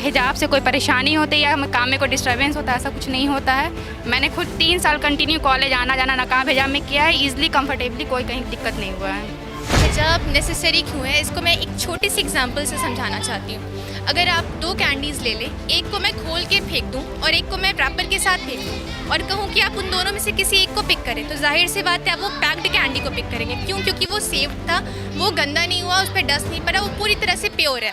हिजाब से कोई परेशानी होती है या काम में कोई डिस्टर्बेंस होता है, ऐसा कुछ नहीं होता है। मैंने खुद 3 साल कंटिन्यू कॉलेज आना जाना नकाब हिजाब में किया है, ईजिली कंफर्टेबली, कोई कहीं दिक्कत नहीं हुआ है। हिजाब नेसेसरी क्यों है, इसको मैं एक छोटी सी एग्जांपल से समझाना चाहती हूँ। अगर आप 2 कैंडीज़ ले लें, एक को मैं खोल के फेंक दूँ और एक को मैं रैपर के साथ फेंक दूँ और कहूँ कि आप उन दोनों में से किसी एक को पिक करें, तो जाहिर सी बात है आप वो पैक्ड कैंडी को पिक करेंगे। क्यों? क्योंकि वो सेफ था, वो गंदा नहीं हुआ, उस पर डस्ट नहीं पड़ा, वो पूरी तरह से प्योर है।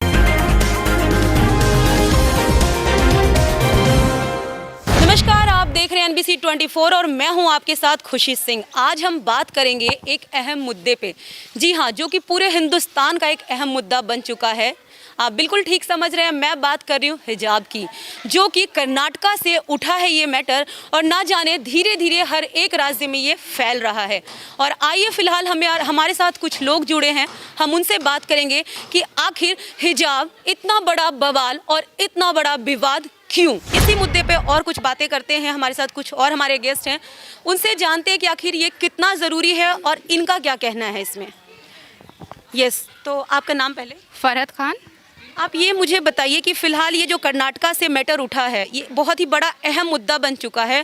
नमस्कार, आप देख रहे हैं NBC 24 और मैं हूं आपके साथ खुशी सिंह। आज हम बात करेंगे एक अहम मुद्दे पे, जी हां, जो कि पूरे हिंदुस्तान का एक अहम मुद्दा बन चुका है। आप बिल्कुल ठीक समझ रहे हैं, मैं बात कर रही हूँ हिजाब की, जो कि कर्नाटका से उठा है ये मैटर और ना जाने धीरे धीरे हर एक राज्य में ये फैल रहा है। और आइए फिलहाल हमारे साथ कुछ लोग जुड़े हैं, हम उनसे बात करेंगे कि आखिर हिजाब इतना बड़ा बवाल और इतना बड़ा विवाद क्यों। इसी मुद्दे पे और कुछ बातें करते हैं, हमारे साथ कुछ और हमारे गेस्ट हैं, उनसे जानते हैं कि आखिर ये कितना ज़रूरी है और इनका क्या कहना है इसमें। यस, तो आपका नाम पहले? फरहत खान। आप ये मुझे बताइए कि फ़िलहाल ये जो कर्नाटका से मैटर उठा है, ये बहुत ही बड़ा अहम मुद्दा बन चुका है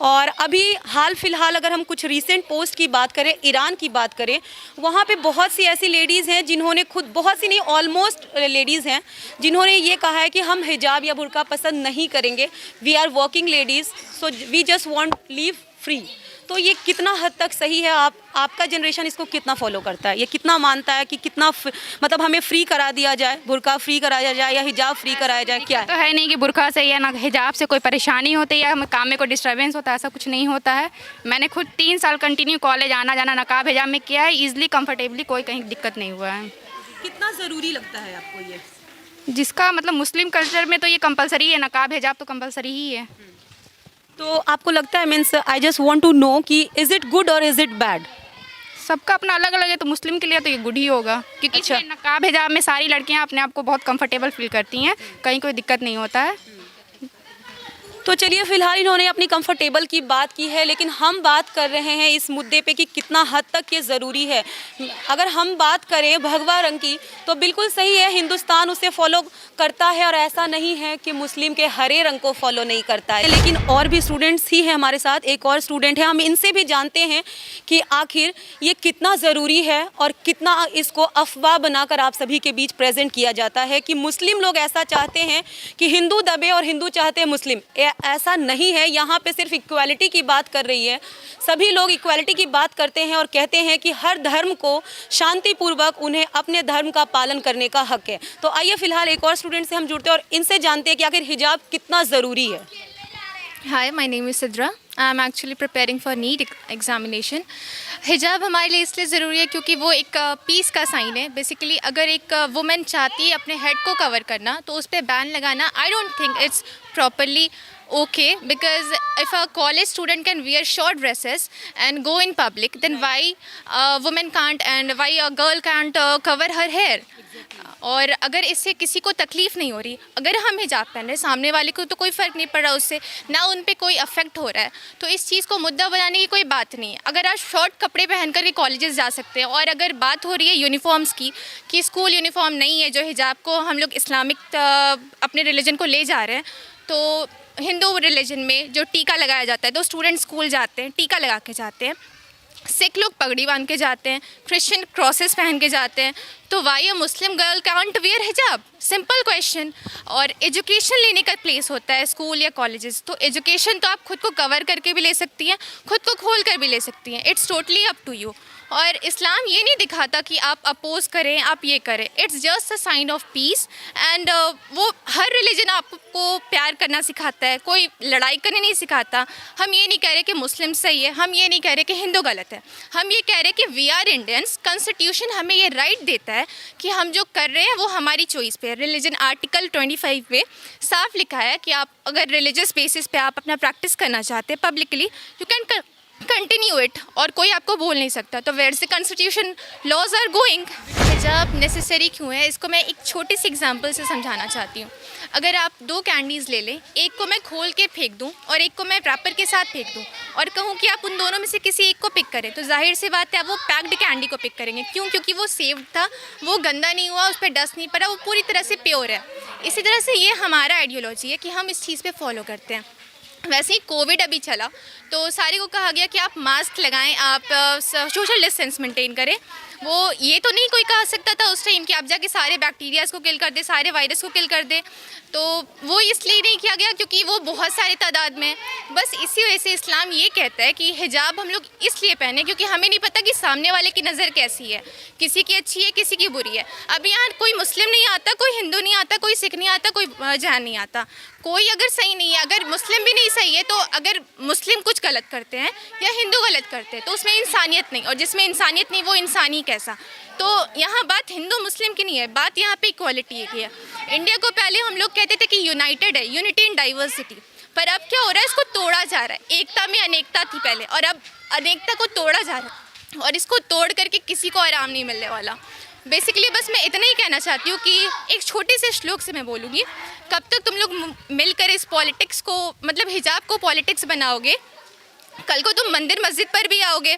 और अभी हाल फिलहाल अगर हम कुछ रीसेंट पोस्ट की बात करें, ईरान की बात करें, वहाँ पे बहुत सी ऐसी लेडीज़ हैं जिन्होंने खुद, बहुत सी नहीं, ऑलमोस्ट लेडीज़ हैं जिन्होंने ये कहा है कि हम हिजाब या बुर्का पसंद नहीं करेंगे, we are working ladies, so we just want live free. तो ये कितना हद तक सही है? आपका जनरेशन इसको कितना फॉलो करता है? ये कितना मानता है कि कितना मतलब हमें फ्री करा दिया जाए, बुर्का फ्री कराया जाए या हिजाब फ्री कराया जाए? क्या तो है नहीं कि बुर्का से या ना हिजाब से कोई परेशानी होती है या काम में कोई डिस्टर्बेंस होता है, ऐसा कुछ नहीं होता है। मैंने खुद 3 साल कंटिन्यू कॉलेज आना जाना नकाब हिजाब में किया है, ईजिली कंफर्टेबली, कोई कहीं दिक्कत नहीं हुआ है। कितना ज़रूरी लगता है आपको ये? जिसका मतलब मुस्लिम कल्चर में तो ये कंपलसरी है, नकाब हिजाब तो कंपलसरी ही है। तो आपको लगता है, means I just want to know कि इज़ इट गुड और इज़ इट बैड? सबका अपना अलग अलग है, तो मुस्लिम के लिए तो ये गुड ही होगा, क्योंकि अच्छा। नकाब हिजाब में सारी लड़कियां अपने आप को बहुत कंफर्टेबल फील करती हैं, कहीं कोई दिक्कत नहीं होता है। तो चलिए, फिलहाल इन्होंने अपनी कंफर्टेबल की बात की है, लेकिन हम बात कर रहे हैं इस मुद्दे पे कि कितना हद तक ये ज़रूरी है। अगर हम बात करें भगवा रंग की, तो बिल्कुल सही है, हिंदुस्तान उसे फॉलो करता है और ऐसा नहीं है कि मुस्लिम के हरे रंग को फॉलो नहीं करता है। लेकिन और भी स्टूडेंट्स ही हैं हमारे साथ, एक और स्टूडेंट है, हम इनसे भी जानते हैं कि आखिर ये कितना ज़रूरी है और कितना इसको अफवाह बनाकर आप सभी के बीच प्रेजेंट किया जाता है कि मुस्लिम लोग ऐसा चाहते हैं कि हिंदू दबे और हिंदू चाहते हैं मुस्लिम। ऐसा नहीं है, यहाँ पे सिर्फ इक्वालिटी की बात कर रही है, सभी लोग इक्वालिटी की बात करते हैं और कहते हैं कि हर धर्म को शांतिपूर्वक उन्हें अपने धर्म का पालन करने का हक है। तो आइए फिलहाल एक और स्टूडेंट से हम जुड़ते हैं और इनसे जानते हैं कि आखिर हिजाब कितना ज़रूरी है। Hi, my name is Sidra. I am actually preparing for NEET examination. हिजाब हमारे लिए इसलिए ज़रूरी है क्योंकि वो एक पीस का साइन है। बेसिकली अगर एक वुमेन चाहती है अपने हेड को कवर करना, तो उस पर बैन लगाना, I don't think it's properly okay, because if a college student can wear short dresses and go in public, then why a woman can't and why a girl can't cover her hair? और अगर इससे किसी को तकलीफ़ नहीं हो रही, अगर हम हिजाब पहन रहे, सामने वाले को तो कोई फ़र्क नहीं पड़ रहा उससे, ना उन पे कोई अफेक्ट हो रहा है, तो इस चीज़ को मुद्दा बनाने की कोई बात नहीं है। अगर आप शॉर्ट कपड़े पहन कर के कॉलेजेस जा सकते हैं, और अगर बात हो रही है यूनिफॉर्म्स की कि स्कूल यूनिफॉर्म नहीं है, जो हिजाब को हम लोग इस्लामिक अपने रिलीजन को ले जा रहे हैं, तो हिंदू रिलीजन में जो टीका लगाया जाता है, तो स्टूडेंट स्कूल जाते हैं, टीका लगा के जाते हैं, सिख लोग पगड़ी बांध के जाते हैं, क्रिश्चियन क्रॉसेस पहन के जाते हैं, तो why a Muslim girl can't wear हिजाब? Simple question. और एजुकेशन लेने का प्लेस होता है स्कूल या कॉलेजेस, तो एजुकेशन तो आप खुद को कवर करके भी ले सकती हैं, खुद को खोल कर भी ले सकती हैं, it's totally up to you. और इस्लाम ये नहीं दिखाता कि आप अपोज करें, आप ये करें, it's just a sign of peace. And वो हर रिलीजन आपको प्यार करना सिखाता है, कोई लड़ाई करने नहीं सिखाता। हम ये नहीं कह रहे कि मुस्लिम सही है, हम ये नहीं कह रहे कि हिंदू गलत है, हम ये कह रहे कि वी आर इंडियंस, कॉन्स्टिट्यूशन हमें ये राइट देता है कि हम जो कर रहे हैं वो हमारी चॉइस पे है। रिलीजन आर्टिकल 25 पे साफ लिखा है कि आप अगर रिलीजियस बेसिस पे आप अपना प्रैक्टिस करना चाहते हैं publicly, you can continue it, और कोई आपको बोल नहीं सकता। तो वेयर से कॉन्स्टिट्यूशन लॉज आर गोइंग। हिजाब नेसेसरी क्यों है, इसको मैं एक छोटी सी एग्जांपल से समझाना चाहती हूँ। अगर आप 2 कैंडीज़ ले लें, एक को मैं खोल के फेंक दूँ और एक को मैं रैपर के साथ फेंक दूँ और कहूँ कि आप उन दोनों में से किसी एक को पिक करें, तो जाहिर सी बात है आप वो पैक्ड कैंडी को पिक करेंगे। क्यों? क्योंकि वो सेव्ड था, वो गंदा नहीं हुआ, उस पर डस्ट नहीं पड़ा, वो पूरी तरह से प्योर है। इसी तरह से ये हमारा आइडियोलॉजी है कि हम इस चीज़ पे फॉलो करते हैं। वैसे ही कोविड अभी चला तो सारे को कहा गया कि आप मास्क लगाएं, आप सोशल डिस्टेंस मेंटेन करें। वो ये तो नहीं कोई कह सकता था उस टाइम कि आप जाके सारे बैक्टीरियाज को किल कर दे, सारे वायरस को किल कर दे, तो वो इसलिए नहीं किया गया क्योंकि वो बहुत सारे तादाद में। बस इसी वजह से इस्लाम ये कहता है कि हिजाब हम लोग इसलिए पहने क्योंकि हमें नहीं पता कि सामने वाले की नज़र कैसी है, किसी की अच्छी है, किसी की बुरी है। अब यहाँ कोई मुस्लिम नहीं आता, कोई हिंदू नहीं आता, कोई सिख नहीं आता, कोई जैन नहीं आता, कोई अगर सही नहीं है, अगर मुस्लिम भी नहीं सही है तो अगर मुस्लिम कुछ गलत करते हैं या हिंदू गलत करते हैं तो उसमें इंसानियत नहीं, और जिसमें इंसानियत नहीं वो इंसानी कैसा। तो यहाँ बात हिंदू मुस्लिम की नहीं है, बात यहाँ पे इक्वालिटी की है। इंडिया को पहले हम लोग कहते थे कि यूनाइटेड है, यूनिटी इन डाइवर्सिटी, पर अब क्या हो रहा है, इसको तोड़ा जा रहा है। एकता में अनेकता थी पहले और अब अनेकता को तोड़ा जा रहा है, और इसको तोड़ करके किसी को आराम नहीं मिलने वाला। बेसिकली बस मैं इतना ही कहना चाहती हूँ कि एक छोटे से श्लोक से मैं बोलूँगी, कब तक तुम लोग मिलकर इस पॉलिटिक्स को, मतलब हिजाब को पॉलिटिक्स बनाओगे, कल को तुम मंदिर मस्जिद पर भी आओगे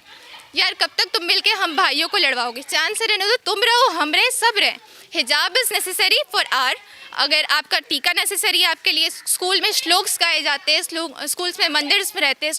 यार, कब तक तुम मिलके हम भाइयों को लड़वाओगे। चांद से रहने दो, तुम रहो, हम रहे, सब रहे। हिजाब इज़ नेसेसरी फॉर आर, अगर आपका टीका नेसेसरी है आपके लिए, स्कूल में श्लोक्स गाए जाते हैं, स्कूल्स में मंदिर में रहते हैं,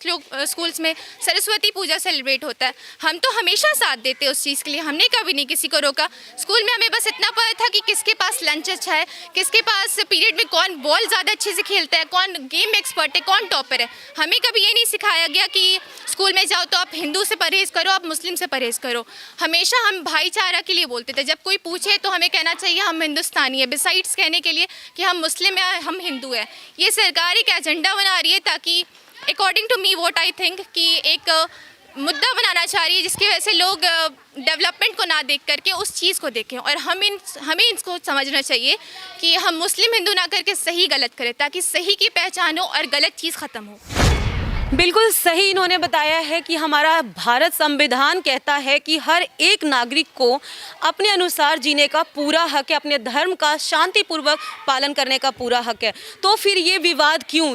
स्कूल्स में सरस्वती पूजा सेलिब्रेट होता है, हम तो हमेशा साथ देते हैं उस चीज़ के लिए, हमने कभी नहीं किसी को रोका। स्कूल में हमें बस इतना पता था कि किसके पास लंच अच्छा है, किसके पास पीरियड में कौन बॉल ज़्यादा अच्छे से खेलता है, कौन गेम एक्सपर्ट है, कौन टॉपर है। हमें कभी ये नहीं सिखाया गया कि स्कूल में जाओ तो आप हिंदू से परहेज़ करो, आप मुस्लिम से परहेज़ करो। हमेशा हम भाईचारा के लिए बोलते थे, जब कोई पूछे तो हमें कहना चाहिए हम हिंदुस्तानी है, बिसाइड्स कहने के लिए कि हम मुस्लिम हैं, हम हिंदू हैं। ये सरकार एक एजेंडा बना रही है ताकि according to me what I think कि एक मुद्दा बनाना चाह रही है जिसकी वजह से लोग डेवलपमेंट को ना देख करके उस चीज़ को देखें, और हमें इसको समझना चाहिए कि हम मुस्लिम हिंदू ना करके सही गलत करें ताकि सही की पहचान हो और गलत चीज़ ख़त्म हो। बिल्कुल सही इन्होंने बताया है कि हमारा भारत संविधान कहता है कि हर एक नागरिक को अपने अनुसार जीने का पूरा हक है, अपने धर्म का शांतिपूर्वक पालन करने का पूरा हक है। तो फिर ये विवाद क्यों?